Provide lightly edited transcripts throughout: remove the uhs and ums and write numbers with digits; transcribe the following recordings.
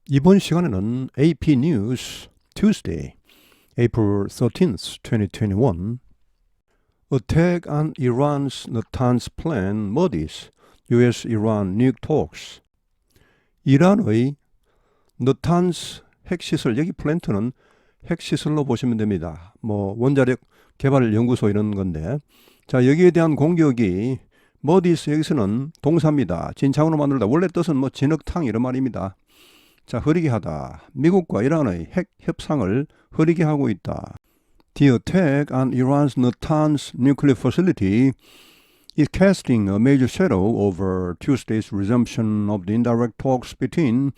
이번 시간에는 AP News Tuesday, April 13th, 2021 Attack on Iran's Natanz plan muddies US-Iran nuke talks. 이란의 너탄스 핵시설, 여기 플랜트는 핵시설로 보시면 됩니다. 원자력 개발 연구소 이런 건데, 자, 여기에 대한 공격이 머디스, 여기서는 동사입니다. 진창으로 만들다. 원래 뜻은 진흙탕 이런 말입니다. 자, 흐리게 하다. 미국과 이란의 핵 협상을 흐리게 하고 있다. The attack on Iran's Natanz nuclear facility is casting a major shadow over Tuesday's resumption of the indirect talks between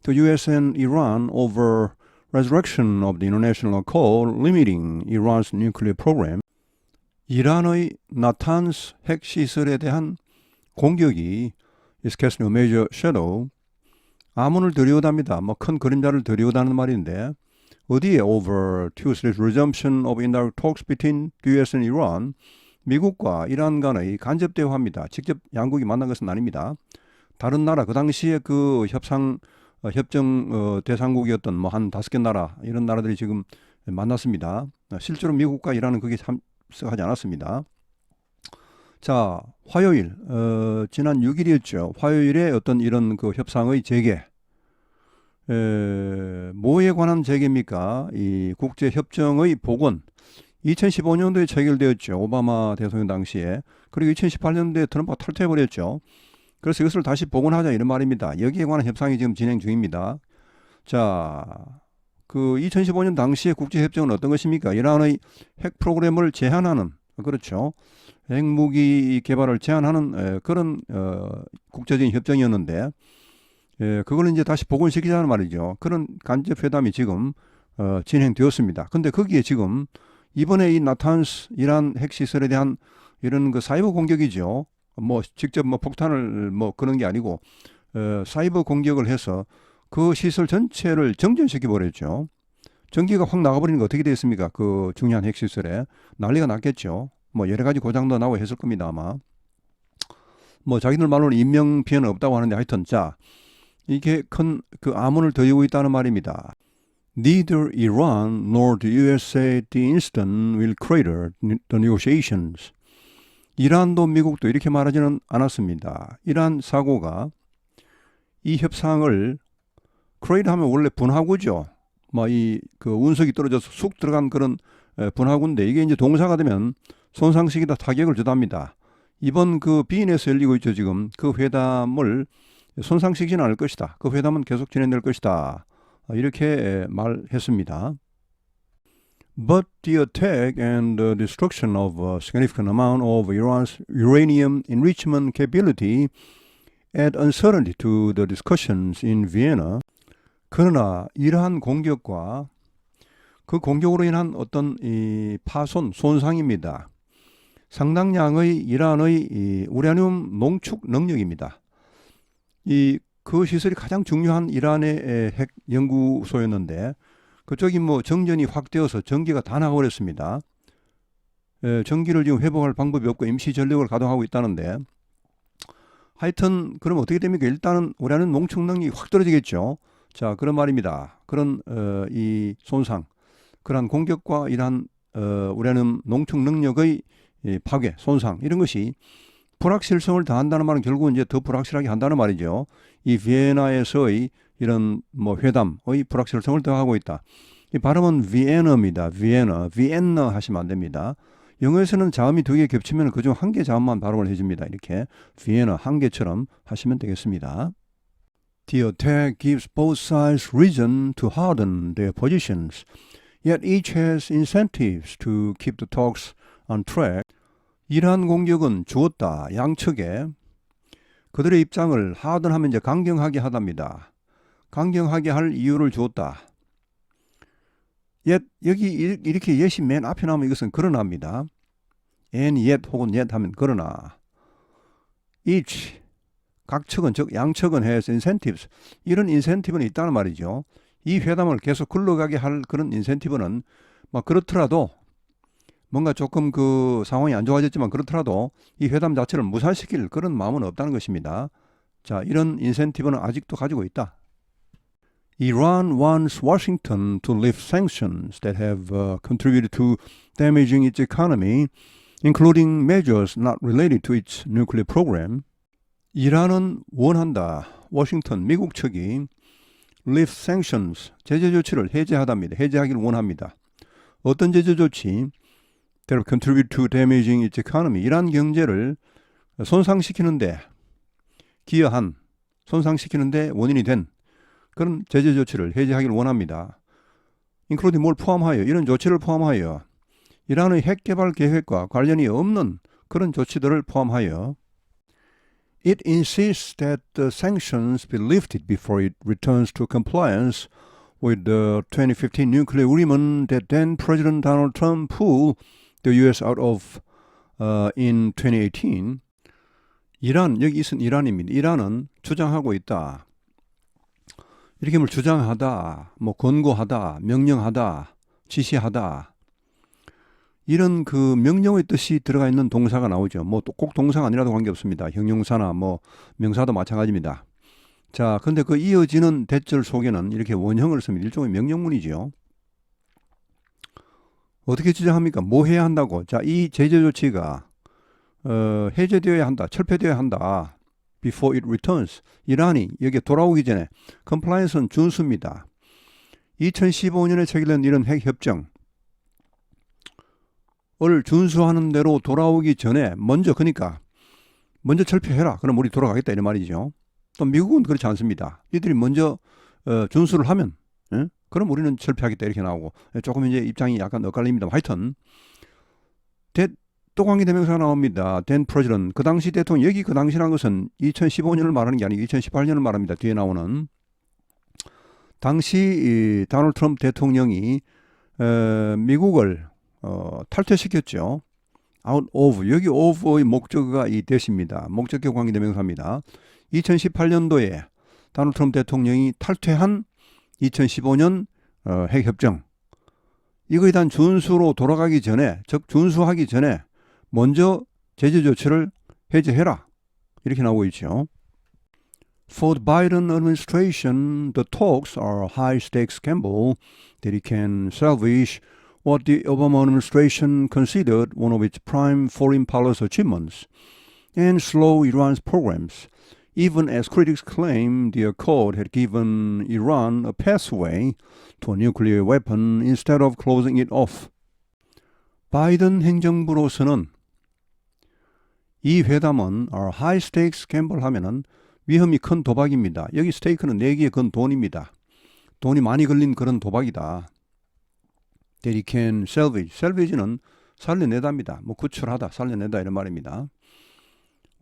the US and Iran over resurrection of the international accord limiting Iran's nuclear program. 이란의 나탄스 핵시설에 대한 공격이 is casting a major shadow, 아문을 들이오답니다. 큰 그림자를 들이오다는 말인데, 어디에 over Tuesday's resumption of indirect talks between the US and Iran, 미국과 이란 간의 간접 대화입니다. 직접 양국이 만난 것은 아닙니다. 다른 나라, 그 당시에 그 협정 대상국이었던 한 5개 나라, 이런 나라들이 지금 만났습니다. 실제로 미국과 이란은 그게 참석하지 않았습니다. 자, 화요일, 지난 6일이었죠. 화요일에 어떤 이런 그 협상의 재개, 뭐에 관한 재개입니까? 이 국제협정의 복원. 2015년도에 체결되었죠. 오바마 대통령 당시에. 그리고 2018년도에 트럼프가 탈퇴해버렸죠. 그래서 이것을 다시 복원하자 이런 말입니다. 여기에 관한 협상이 지금 진행 중입니다. 자, 그 2015년 당시에 국제협정은 어떤 것입니까? 이란의 핵 프로그램을 제한하는, 그렇죠. 핵무기 개발을 제한하는 그런 국제적인 협정이었는데, 그걸 이제 다시 복원시키자는 말이죠. 그런 간접 회담이 지금 진행되었습니다. 근데 거기에 지금 이번에 이 나탄스 이란 핵시설에 대한 이런 그 사이버 공격이죠. 직접 폭탄을 그런 게 아니고 사이버 공격을 해서 그 시설 전체를 정전시켜 버렸죠. 전기가 확 나가버리는 거 어떻게 됐습니까? 그 중요한 핵시설에 난리가 났겠죠. 여러 가지 고장도 나고 했을 겁니다, 아마. 자기들 말로는 인명 피해는 없다고 하는데, 하여튼, 자, 이게 큰 그 암문을 더이고 있다는 말입니다. Neither Iran nor the US say the incident will crater the negotiations. 이란도 미국도 이렇게 말하지는 않았습니다. 이란 사고가 이 협상을, crater 하면 원래 분화구죠. 그 운석이 떨어져서 쑥 들어간 그런 분화구인데, 이게 이제 동사가 되면 손상시키다, 타격을 주답니다. 이번 그 비엔에서 열리고 있죠, 지금. 그 회담을 손상시키지는 않을 것이다. 그 회담은 계속 진행될 것이다. 이렇게 말했습니다. But the attack and the destruction of a significant amount of Iran's uranium enrichment capability add uncertainty to the discussions in Vienna. 그러나 이러한 공격과 그 공격으로 인한 어떤 이 파손, 손상입니다. 상당량의 이란의 이 우라늄 농축 능력입니다. 그 시설이 가장 중요한 이란의 핵 연구소였는데, 그쪽이 정전이 확 되어서 전기가 다 나가버렸습니다. 전기를 지금 회복할 방법이 없고 임시 전력을 가동하고 있다는데, 하여튼 그럼 어떻게 됩니까? 일단은 우라늄 농축 능력이 확 떨어지겠죠. 자, 그런 말입니다. 그런 이 손상, 그러한 공격과 이러한 우라늄 농축 능력의 파괴, 손상, 이런 것이 불확실성을 더한다는 말은 결국은 이제 더 불확실하게 한다는 말이죠. 이 비엔나에서의 이런 회담의 불확실성을 더하고 있다. 이 발음은 비엔나입니다. 비엔나 하시면 안 됩니다. 영어에서는 자음이 2개 겹치면 그중 한 개 자음만 발음을 해줍니다. 이렇게 비엔나 한 개처럼 하시면 되겠습니다. The attack gives both sides reason to harden their positions, yet each has incentives to keep the talks on track. 이러한 공격은 주었다. 양측에 그들의 입장을 하든하면 이제 강경하게 하답니다. 강경하게 할 이유를 주었다. 여기 이렇게 yet이 맨 앞에 나오면 이것은 그러나입니다. and yet 혹은 yet 하면 그러나. each 각 측은, 즉 양측은 has incentives. 이런 인센티브는 있다는 말이죠. 이 회담을 계속 굴러가게 할 그런 인센티브는 그렇더라도 뭔가 조금 그 상황이 안 좋아졌지만 그렇더라도 이 회담 자체를 무산시킬 그런 마음은 없다는 것입니다. 자, 이런 인센티브는 아직도 가지고 있다. Iran wants Washington to lift sanctions that have contributed to damaging its economy, including measures not related to its nuclear program. 이란은 원한다. 워싱턴, 미국 측이 lift sanctions, 제재 조치를 해제하답니다. 해제하기를 원합니다. 어떤 제재 조치? That have contributed to damaging its economy. 이란 경제를 손상시키는데 기여한, 손상시키는데 원인이 된 그런 제재 조치를 해제하기를 원합니다. including 뭘 포함하여, 이런 조치를 포함하여 이란의 핵 개발 계획과 관련이 없는 그런 조치들을 포함하여 It insists that the sanctions be lifted before it returns to compliance with the 2015 nuclear agreement that then President Donald Trump pulled the U.S. out of in 2018. 이란, 여기 있은 이란입니다. 이란은 주장하고 있다. 이렇게 뭘 주장하다, 뭐 권고하다, 명령하다, 지시하다. 이런 그 명령의 뜻이 들어가 있는 동사가 나오죠. 뭐 꼭 동사가 아니라도 관계없습니다. 형용사나 뭐 명사도 마찬가지입니다. 자, 근데 그 이어지는 대절 속에는 이렇게 원형을 씁니다. 일종의 명령문이죠. 어떻게 주장합니까? 뭐 해야 한다고? 자, 이 제재 조치가 해제되어야 한다. 철폐되어야 한다. Before it returns. 이란이 여기에 돌아오기 전에 compliance는 준수입니다. 2015년에 체결된 이런 핵협정 을 준수하는 대로 돌아오기 전에 먼저 철폐해라. 그럼 우리 돌아가겠다 이런 말이죠. 또 미국은 그렇지 않습니다. 이들이 먼저 준수를 하면 그럼 우리는 철폐하겠다 이렇게 나오고 조금 이제 입장이 약간 엇갈립니다. 하여튼 또 관계대명사가 나옵니다. then president. 그 당시 대통령, 여기 그 당시라는 것은 2015년을 말하는 게 아니고 2018년을 말합니다. 뒤에 나오는 당시 도널드 트럼프 대통령이 미국을 탈퇴시켰죠. out of, 여기 of의 목적어가 이 that입니다. 목적격 관계대명사입니다. 2018년도에 도널드 트럼프 대통령이 탈퇴한 2015년 핵협정, 이거에 대한 준수로 돌아가기 전에, 즉 준수하기 전에 먼저 제재 조치를 해제해라. 이렇게 나오고 있죠. For the Biden administration, the talks are a high-stakes gamble that it can salvage what the Obama administration considered one of its prime foreign policy achievements and slow Iran's programs, even as critics claim the accord had given Iran a pathway to a nuclear weapon instead of closing it off. 바이든 행정부로서는 이 회담은 high stakes gamble 하면은 위험이 큰 도박입니다. 여기 스테이크는 내기에 건 돈입니다. 돈이 많이 걸린 그런 도박이다. That it can salvage. salvage는 살려내다입니다. 뭐 구출하다, 살려내다 이런 말입니다.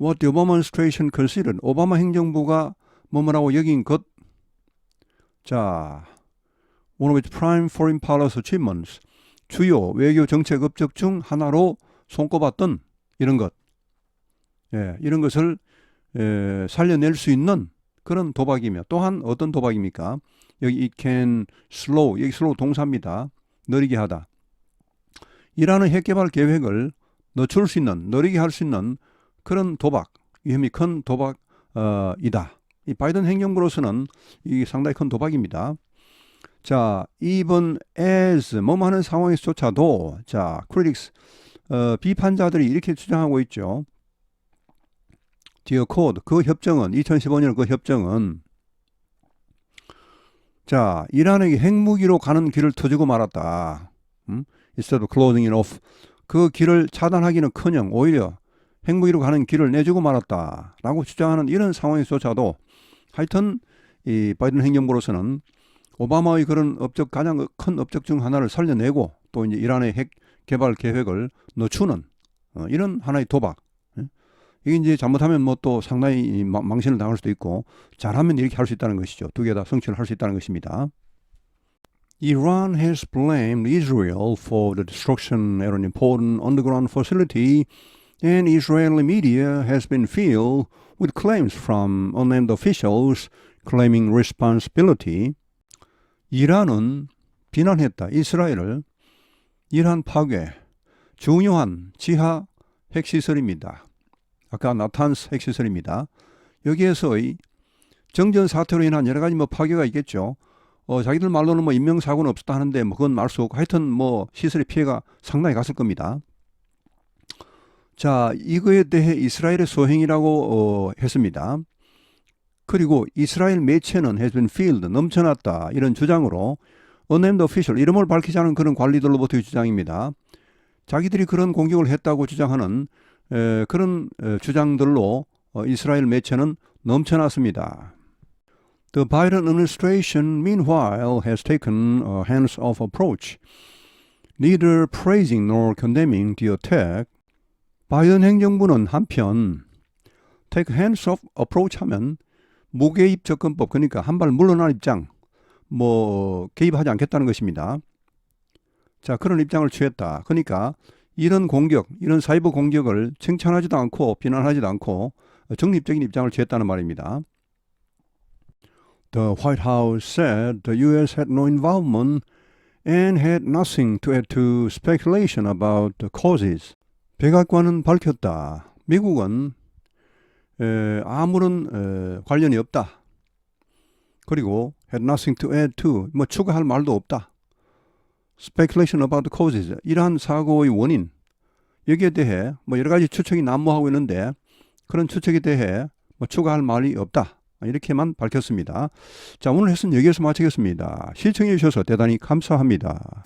What the Obama administration considered. 오바마 행정부가 뭐라고 여긴 것. 자, one of its prime foreign policy achievements. 주요 외교 정책 업적 중 하나로 손꼽았던 이런 것. 예, 이런 것을 살려낼 수 있는 그런 도박이며, 또한 어떤 도박입니까? 여기 it can slow, 여기 slow 동사입니다. 느리게 하다. 이란의 핵개발 계획을 늦출 수 있는, 느리게 할 수 있는 그런 도박, 위험이 큰 도박이다. 이 바이든 행정부로서는 이게 상당히 큰 도박입니다. 자, even as 뭐뭐 하는 상황에서조차도, 자, critics, 비판자들이 이렇게 주장하고 있죠. The accord, 그 협정은, 2015년 그 협정은, 자, 이란에게 핵무기로 가는 길을 터주고 말았다. Instead of closing it off. 그 길을 차단하기는커녕 오히려 핵무기로 가는 길을 내주고 말았다. 라고 주장하는 이런 상황에서조차도 하여튼 이 바이든 행정부로서는 오바마의 그런 업적, 가장 큰 업적 중 하나를 살려내고 또 이제 이란의 핵 개발 계획을 늦추는 이런 하나의 도박. 이게 이제 잘못하면 뭐 또 상당히 망신을 당할 수도 있고, 잘하면 이렇게 할 수 있다는 것이죠. 두 개 다 성취를 할 수 있다는 것입니다. Iran has blamed Israel for the destruction at an important underground facility, and Israeli media has been filled with claims from unnamed officials claiming responsibility. 이란은 비난했다. 이스라엘을 이란 파괴, 중요한 지하 핵시설입니다. 아까 나탄스 핵시설입니다. 여기에서의 정전 사태로 인한 여러 가지 파괴가 있겠죠. 자기들 말로는 뭐 인명사고는 없었다 하는데 뭐 그건 알 수 없고 하여튼 뭐 시설의 피해가 상당히 갔을 겁니다. 자, 이거에 대해 이스라엘의 소행이라고 했습니다. 그리고 이스라엘 매체는 has been filled, 넘쳐났다 이런 주장으로 unnamed official, 이름을 밝히지 않은 그런 관리들로부터의 주장입니다. 자기들이 그런 공격을 했다고 주장하는 그런 주장들로 이스라엘 매체는 넘쳐났습니다. The Biden administration, meanwhile, has taken a hands-off approach, neither praising nor condemning the attack. 바이든 행정부는 한편 take hands-off approach 하면 무개입 접근법, 그러니까 한 발 물러난 입장, 뭐 개입하지 않겠다는 것입니다. 자, 그런 입장을 취했다. 그러니까 이런 공격, 이런 사이버 공격을 칭찬하지도 않고 비난하지도 않고 중립적인 입장을 취했다는 말입니다. The White House said the U.S. had no involvement and had nothing to add to speculation about the causes. 백악관은 밝혔다. 미국은 아무런 관련이 없다. 그리고 had nothing to add to, 뭐 추가할 말도 없다. Speculation about the causes, 이러한 사고의 원인, 여기에 대해 뭐 여러 가지 추측이 난무하고 있는데 그런 추측에 대해 뭐 추가할 말이 없다. 이렇게만 밝혔습니다. 자, 오늘 레슨 여기에서 마치겠습니다. 시청해 주셔서 대단히 감사합니다.